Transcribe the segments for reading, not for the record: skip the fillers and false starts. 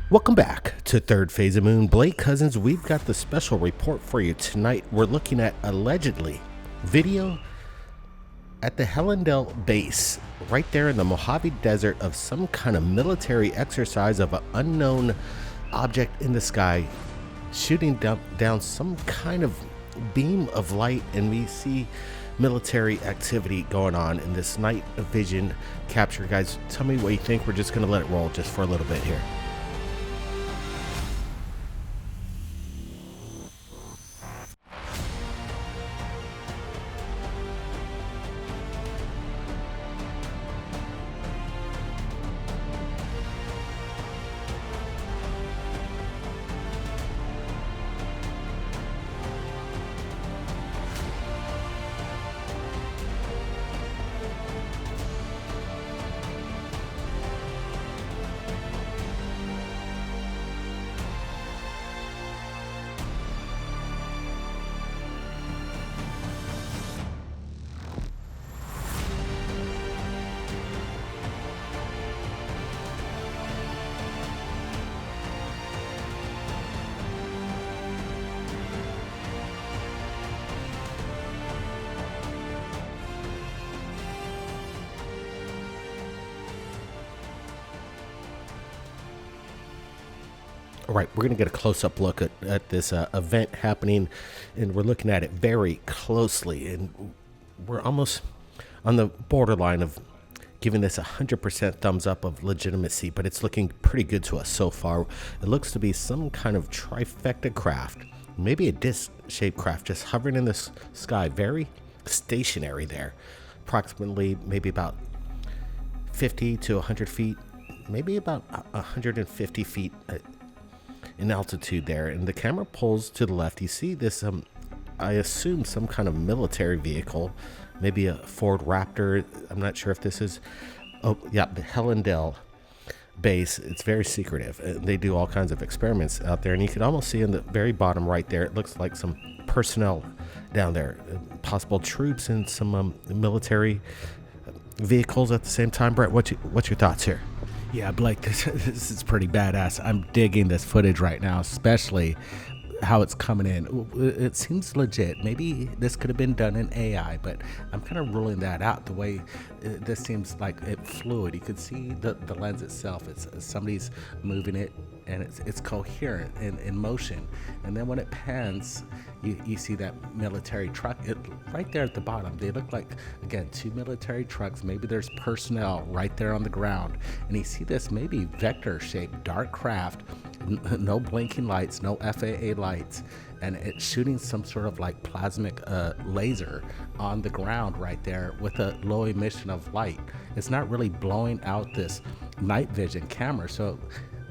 Welcome back to Third Phase of Moon. Blake Cousins, we've got the special report for you tonight. We're looking at allegedly video at the Helendale base, right there in the Mojave Desert, of some kind of military exercise of an unknown object in the sky shooting down some kind of beam of light, and we see military activity going on in this night vision capture. Guys, tell me what you think. We're just going to let it roll just for a little bit here. All right, we're going to get a close-up look at this event happening, and we're looking at it very closely, and we're almost on the borderline of giving this 100% thumbs up of legitimacy, but it's looking pretty good to us so far. It looks to be some kind of trifecta craft, maybe a disc-shaped craft, just hovering in the sky, very stationary there, approximately maybe about 50 to 100 feet, maybe about 150 feet in altitude there, and the camera pulls to the left. You see this I assume some kind of military vehicle, maybe a Ford Raptor. I'm not sure if this is, oh yeah, the Helendale base. It's very secretive. They do all kinds of experiments out there, and you can almost see in the very bottom right there, it looks like some personnel down there, possible troops and some military vehicles at the same time. Brett, what's your thoughts here? Yeah, Blake, this is pretty badass. I'm digging this footage right now, especially how it's coming in. It seems legit. Maybe this could have been done in AI, but I'm kind of ruling that out. The way this seems like it's fluid. You could see the lens itself. It's somebody's moving it, and it's coherent in motion. And then when it pans, you see that military truck right there at the bottom. They look like, again, two military trucks. Maybe there's personnel right there on the ground. And you see this maybe vector-shaped dark craft, no blinking lights, no FAA lights, and it's shooting some sort of like plasmic laser on the ground right there with a low emission of light. It's not really blowing out this night vision camera. So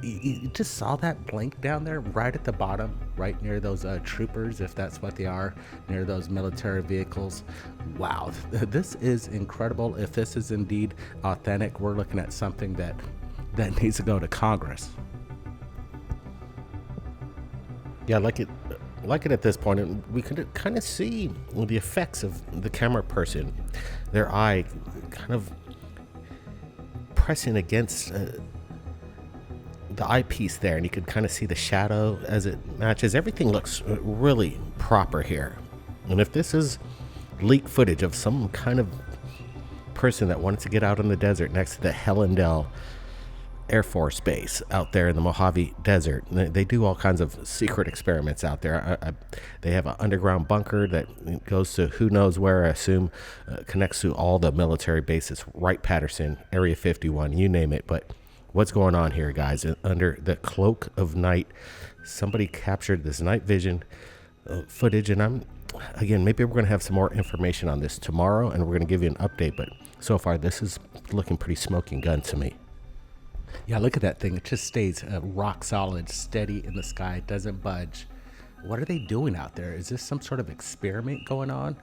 you just saw that blink down there right at the bottom, right near those troopers, if that's what they are, near those military vehicles. Wow, this is incredible. If this is indeed authentic, we're looking at something that needs to go to Congress. Yeah, like it at this point, and we could kind of see the effects of the camera person, their eye kind of pressing against the eyepiece there, and you could kind of see the shadow as it matches. Everything looks really proper here. And if this is leaked footage of some kind of person that wanted to get out in the desert next to the Helendale Air Force Base out there in the Mojave Desert, they do all kinds of secret experiments out there. They have an underground bunker that goes to who knows where. I assume connects to all the military bases, Wright-Patterson, Area 51, you name it. But what's going on here, guys? Under the cloak of night, somebody captured this night vision footage, and maybe we're going to have some more information on this tomorrow, and we're going to give you an update. But so far, this is looking pretty smoking gun to me. Yeah, look at that thing. It just stays rock solid, steady in the sky. It doesn't budge. What are they doing out there? Is this some sort of experiment going on?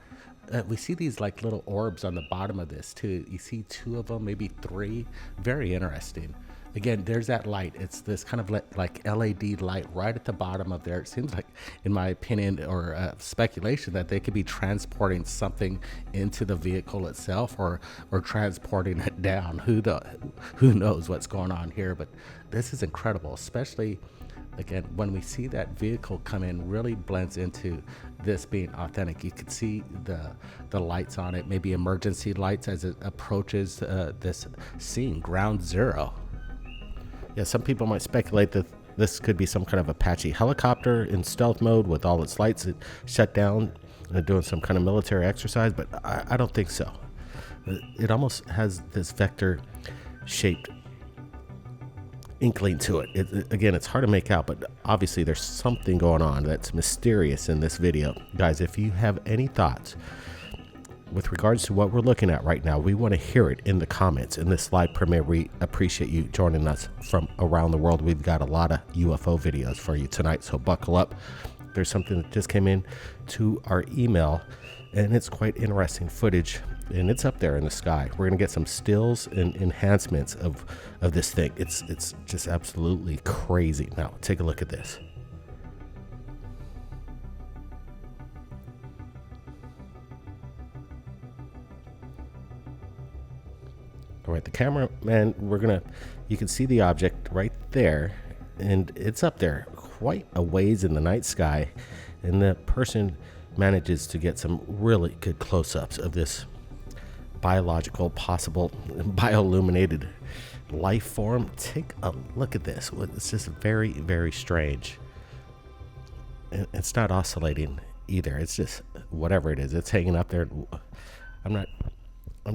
We see these like little orbs on the bottom of this too. You see two of them, maybe three. Very interesting. again, there's that light. It's this kind of like LED light right at the bottom of there. It seems like, in my opinion, or speculation, that they could be transporting something into the vehicle itself, or transporting it down. Who knows what's going on here? But this is incredible, especially again when we see that vehicle come in. Really blends into this being authentic. You could see the lights on it, maybe emergency lights as it approaches this scene, ground zero. Yeah, some people might speculate that this could be some kind of Apache helicopter in stealth mode with all its lights shut down and doing some kind of military exercise, but I don't think so. It almost has this vector shaped inkling to it. Again, it's hard to make out, but obviously there's something going on that's mysterious in this video. Guys, if you have any thoughts with regards to what we're looking at right now, we want to hear it in the comments in this live premiere. We appreciate you joining us from around the world. We've got a lot of UFO videos for you tonight, so buckle up. There's something that just came in to our email, and it's quite interesting footage, and it's up there in the sky. We're going to get some stills and enhancements of this thing. It's just absolutely crazy. Now, take a look at this. All right, the cameraman, you can see the object right there, and it's up there quite a ways in the night sky, and the person manages to get some really good close-ups of this biological, possible bioluminated life form. Take a look at this. It's just very, very strange. It's not oscillating either. It's just whatever it is. It's hanging up there. I'm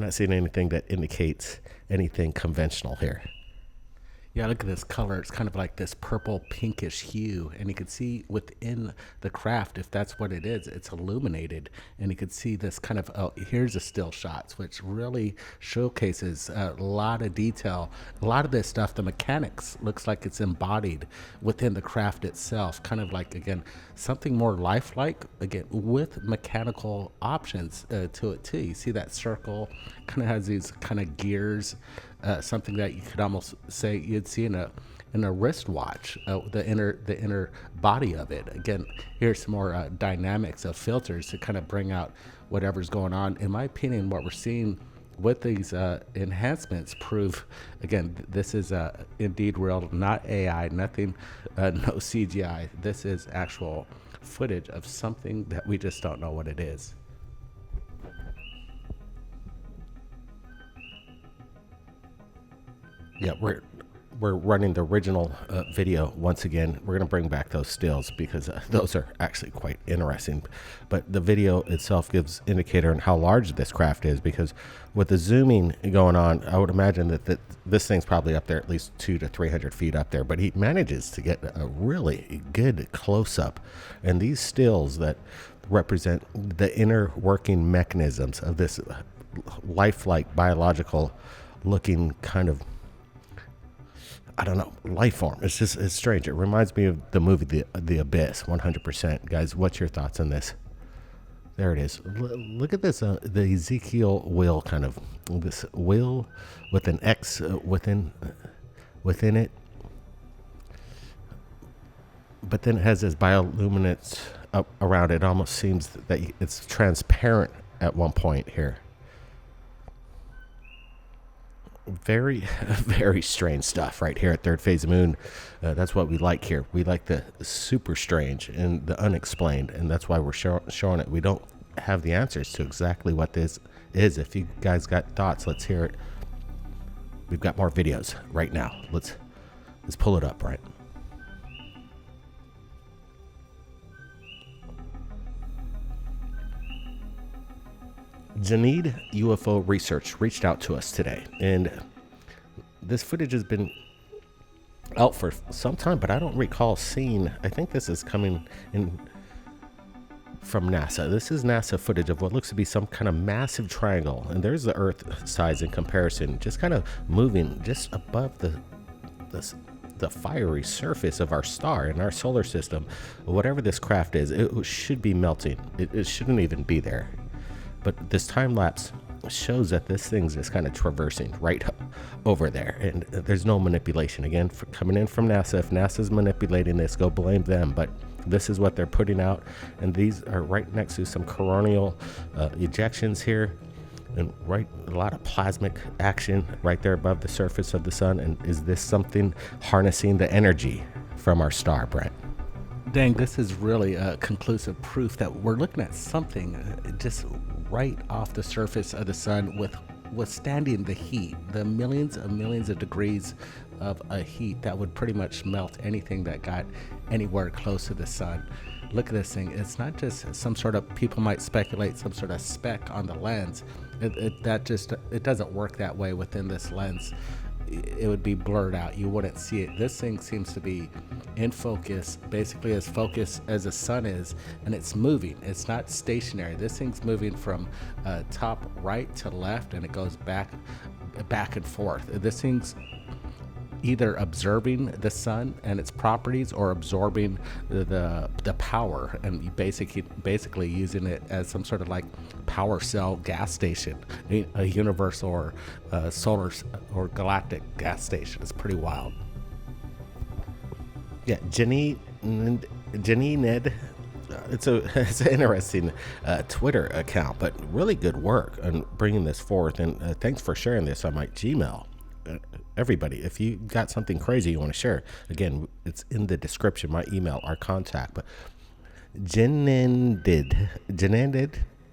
not seeing anything that indicates anything conventional here. Yeah, look at this color. It's kind of like this purple pinkish hue, and you can see within the craft, if that's what it is, it's illuminated, and you can see this kind of, oh, here's the still shots, which really showcases a lot of detail. A lot of this stuff, the mechanics looks like it's embodied within the craft itself, kind of like, again, something more lifelike, again, with mechanical options to it too. You see that circle kind of has these kind of gears, something that you could almost say you'd see in a wristwatch, the inner body of it. Again, here's some more dynamics of filters to kind of bring out whatever's going on. In my opinion, what we're seeing with these enhancements prove, again, this is indeed real, not AI, nothing, no CGI. This is actual footage of something that we just don't know what it is. Yeah, we're running the original video once again. We're going to bring back those stills because those are actually quite interesting. But the video itself gives indicator on how large this craft is, because with the zooming going on, I would imagine that this thing's probably up there at least 200 to 300 feet up there. But he manages to get a really good close-up. And these stills that represent the inner working mechanisms of this lifelike, biological looking kind of, I don't know, life form. It's strange. It reminds me of the movie The Abyss, 100%. Guys, what's your thoughts on this? There it is. Look at this, the Ezekiel wheel, kind of this wheel with an X within it. But then it has this bioluminescence up around it. Almost seems that it's transparent at one point here. Very, very strange stuff right here at Third Phase of Moon. That's what we like here. We like the super strange and the unexplained, and that's why we're showing it. We don't have the answers to exactly what this is. If you guys got thoughts, let's hear it. We've got more videos right now. Let's pull it up, right? Janid UFO Research reached out to us today, and this footage has been out for some time, but I don't recall seeing. I think this is coming in from NASA. This is NASA footage of what looks to be some kind of massive triangle, and there's the Earth size in comparison, just kind of moving just above the fiery surface of our star in our solar system. Whatever this craft is, it should be melting. It shouldn't even be there. But this time lapse shows that this thing's just kind of traversing right over there, and there's no manipulation. Again, coming in from NASA. If NASA's manipulating this, go blame them. But this is what they're putting out, and these are right next to some coronal ejections here, and right a lot of plasmic action right there above the surface of the sun. And is this something harnessing the energy from our star, Brent? Dang, this is really conclusive proof that we're looking at something just right off the surface of the sun with withstanding the heat, the millions of degrees of a heat that would pretty much melt anything that got anywhere close to the sun. Look at this thing. It's not just some sort of, people might speculate, some sort of speck on the lens. It doesn't work that way within this lens. It would be blurred out. You wouldn't see it. This thing seems to be in focus, basically as focused as the sun is, and it's moving. It's not stationary. This thing's moving from top right to left, and it goes back and forth. This thing's either observing the sun and its properties or absorbing the power, and you basically using it as some sort of like power cell gas station, a universal or solar or galactic gas station. It's pretty wild. Yeah, Jenny Ned. It's an interesting Twitter account, but really good work on bringing this forth. And thanks for sharing this on my Gmail. Everybody, if you got something crazy you want to share, again, it's in the description, my email, our contact. But Jenandid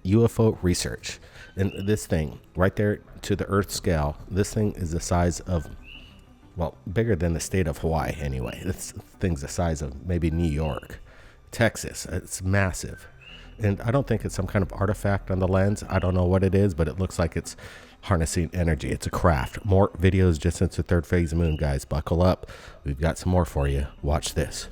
UFO research, and this thing right there to the Earth scale, this thing is the size of, well, bigger than the state of Hawaii anyway. This thing's the size of maybe New York, Texas. It's massive. And I don't think it's some kind of artifact on the lens. I don't know what it is, but it looks like it's harnessing energy. It's a craft. More videos just into third phase of moon, guys. Buckle up. We've got some more for you. Watch this.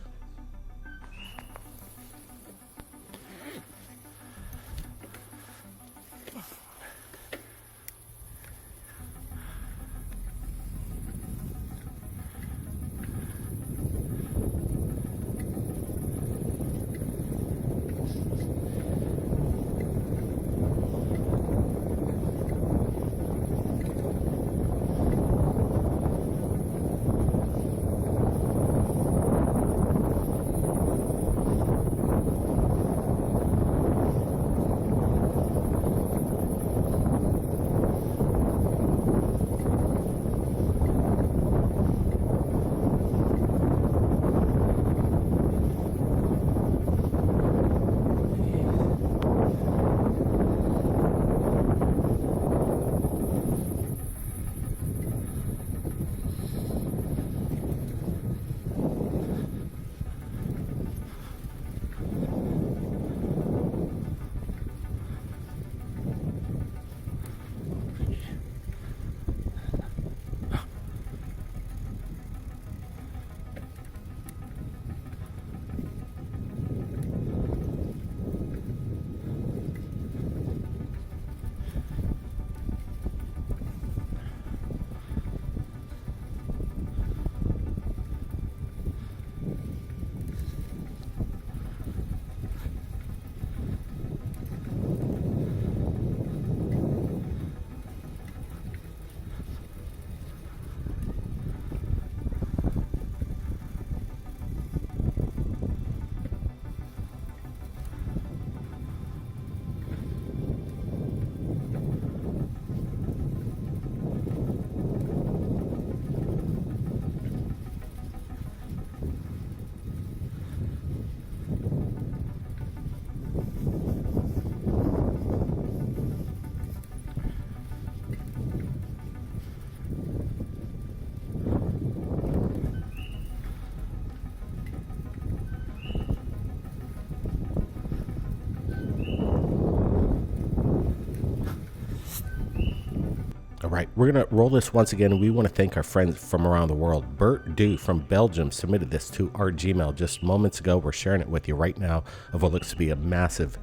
All right, we're going to roll this once again. We want to thank our friends from around the world. Bert Dew from Belgium submitted this to our Gmail just moments ago. We're sharing it with you right now of what looks to be a massive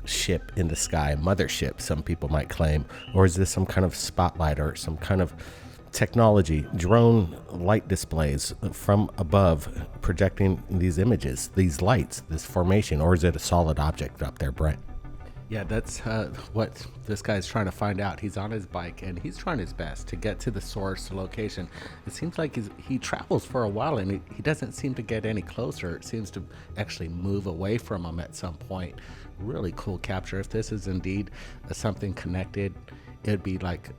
ship in the sky, mothership, some people might claim. Or is this some kind of spotlight or some kind of technology, drone light displays from above projecting these images, these lights, this formation? Or is it a solid object up there, Brent? Yeah, that's what this guy's trying to find out. He's on his bike and he's trying his best to get to the source location. It seems like he travels for a while and he doesn't seem to get any closer. It seems to actually move away from him at some point. Really cool capture. If this is indeed something connected, it'd be like,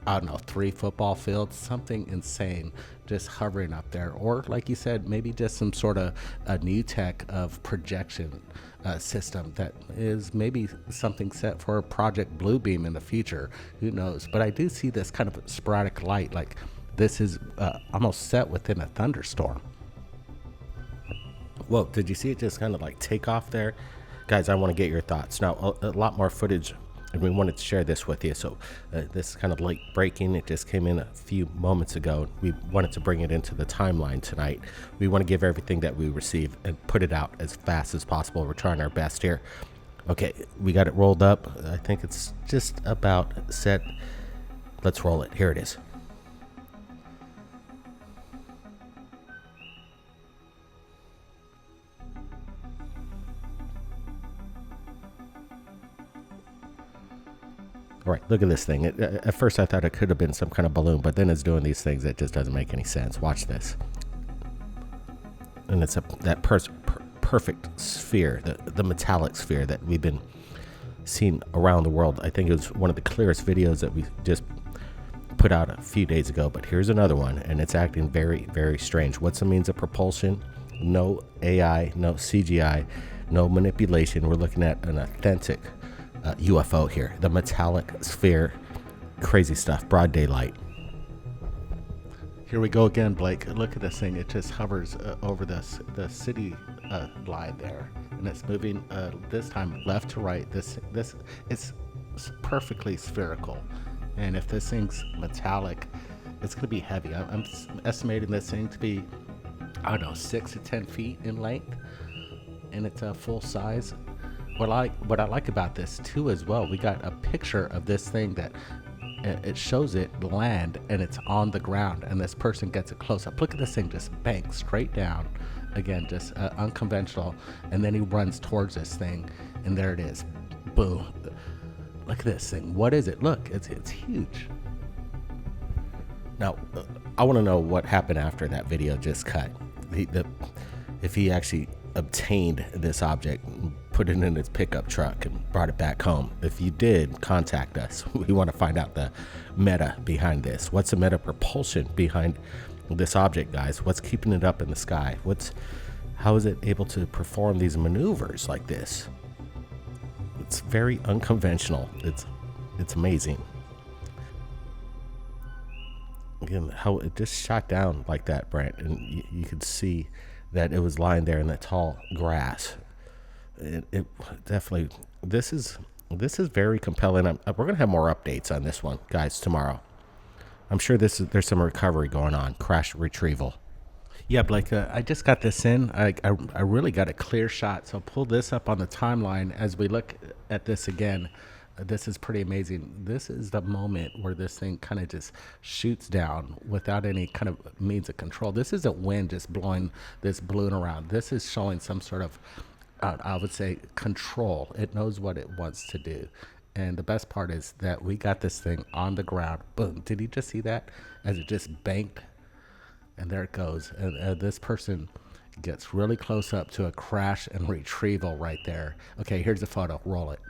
I don't know, 3 football fields, something insane, just hovering up there. Or like you said, maybe just some sort of a new tech of projection system that is maybe something set for Project Bluebeam in the future. Who knows? But I do see this kind of sporadic light, like this is almost set within a thunderstorm. Whoa, did you see it just kind of like take off there? Guys, I want to get your thoughts. Now, a lot more footage, and we wanted to share this with you. So this is kind of late breaking. It just came in a few moments ago. We wanted to bring it into the timeline tonight. We want to give everything that we receive and put it out as fast as possible. We're trying our best here. Okay, we got it rolled up. I think it's just about set. Let's roll it. Here it is. All right, look at this thing. At first, I thought it could have been some kind of balloon, but then it's doing these things that just doesn't make any sense. Watch this. And it's that perfect sphere, the metallic sphere that we've been seeing around the world. I think it was one of the clearest videos that we just put out a few days ago, but here's another one, and it's acting very, very strange. What's the means of propulsion? No AI, no CGI, no manipulation. We're looking at an authentic UFO here, the metallic sphere. Crazy stuff, broad daylight. Here we go again, Blake. Look at this thing. It just hovers over the city line there, and it's moving this time left to right. This is perfectly spherical, and if this thing's metallic, it's going to be heavy. I'm estimating this thing to be, I don't know, 6 to 10 feet in length, and it's full size. What I like about this too as well, we got a picture of this thing that it shows it land and it's on the ground, and this person gets a close up. Look at this thing just bank straight down. Again, just unconventional, and then he runs towards this thing, and there it is. Boom. Look at this thing. What is it? Look, it's huge. Now, I want to know what happened after that video just cut. If he actually obtained this object, put it in his pickup truck and brought it back home. If you did, contact us. We want to find out the meta behind this. What's the meta propulsion behind this object, guys? What's keeping it up in the sky? How is it able to perform these maneuvers like this? It's very unconventional. It's amazing. Again, how it just shot down like that, Brent, and you could see that it was lying there in the tall grass. It definitely, this is very compelling. We're gonna have more updates on this one, guys, tomorrow. I'm sure there's some recovery going on, crash retrieval. Yeah, Blake, I just got this in. I really got a clear shot. So pull this up on the timeline as we look at this again. This is pretty amazing. This is the moment where this thing kind of just shoots down without any kind of means of control. This isn't wind just blowing this balloon around. This is showing some sort of, I would say, control. It knows what it wants to do. And the best part is that we got this thing on the ground. Boom. Did you just see that? As it just banked. And there it goes. And this person gets really close up to a crash and retrieval right there. Okay, here's the photo. Roll it.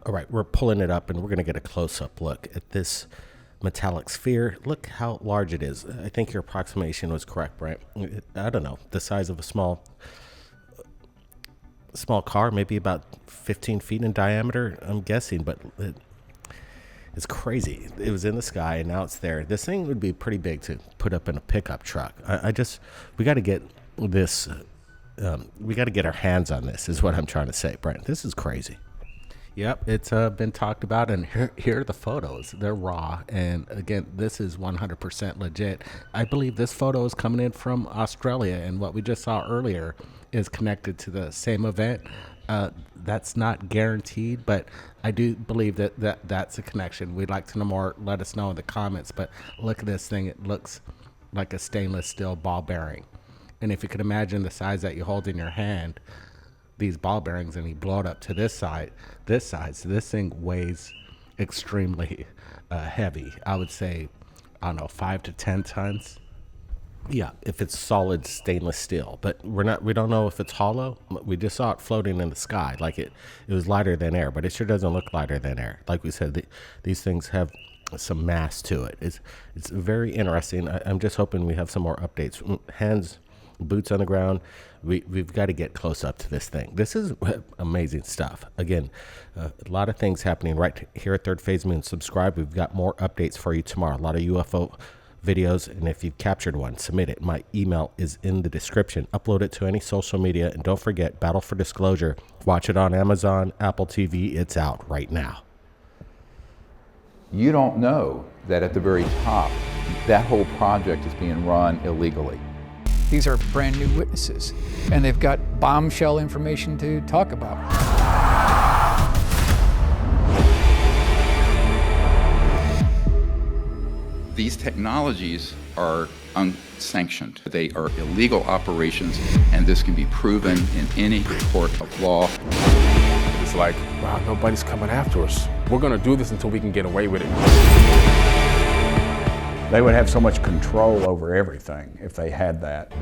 All right, we're pulling it up, and we're going to get a close-up look at this metallic sphere. Look how large it is. I think your approximation was correct, Brent. I don't know, the size of a small car, maybe about 15 feet in diameter, I'm guessing, but it's crazy. It was in the sky, and now it's there. This thing would be pretty big to put up in a pickup truck. We got to get this, we got to get our hands on this, is what I'm trying to say, Brent. This is crazy. Yep, it's been talked about, and here are the photos. They're raw, and again, this is 100% legit. I believe this photo is coming in from Australia, and what we just saw earlier is connected to the same event. That's not guaranteed, but I do believe that's a connection. We'd like to know more. Let us know in the comments, but look at this thing. It looks like a stainless steel ball bearing, and if you could imagine the size that you hold in your hand, these ball bearings and he blew it up to this side. So this thing weighs extremely heavy. I would say, I don't know, 5 to 10 tons. Yeah, if it's solid stainless steel, but we don't know if it's hollow. We just saw it floating in the sky, like it was lighter than air, but it sure doesn't look lighter than air. Like we said, these things have some mass to it. It's very interesting. I'm just hoping we have some more updates. Hands, boots on the ground. We've got to get close up to this thing. This is amazing stuff. Again, a lot of things happening right here at Third Phase Moon. Subscribe. We've got more updates for you tomorrow. A lot of UFO videos, and if you've captured one, submit it. My email is in the description. Upload it to any social media, and don't forget, Battle for Disclosure. Watch it on Amazon, Apple TV. It's out right now. You don't know that at the very top, that whole project is being run illegally. These are brand new witnesses, and they've got bombshell information to talk about. These technologies are unsanctioned. They are illegal operations, and this can be proven in any court of law. It's like, wow, nobody's coming after us. We're gonna do this until we can get away with it. They would have so much control over everything if they had that.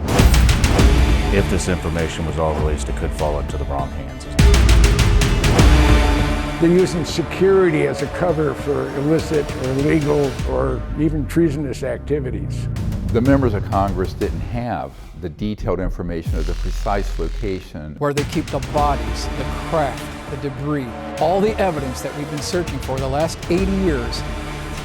If this information was all released, it could fall into the wrong hands. They're using security as a cover for illicit or illegal or even treasonous activities. The members of Congress didn't have the detailed information of the precise location. Where they keep the bodies, the craft, the debris, all the evidence that we've been searching for the last 80 years.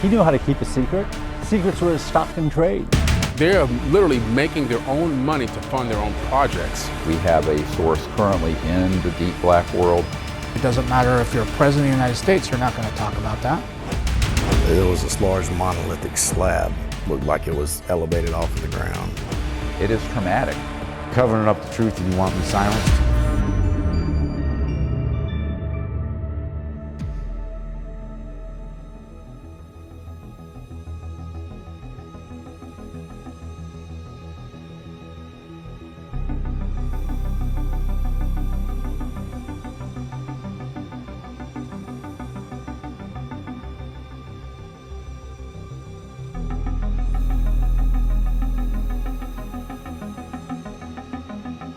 He knew how to keep a secret. Secrets were his stock and trade. They're literally making their own money to fund their own projects. We have a source currently in the deep black world. It doesn't matter if you're president of the United States, you're not going to talk about that. There was this large monolithic slab, looked like it was elevated off of the ground. It is traumatic. Covering up the truth and you want me silenced?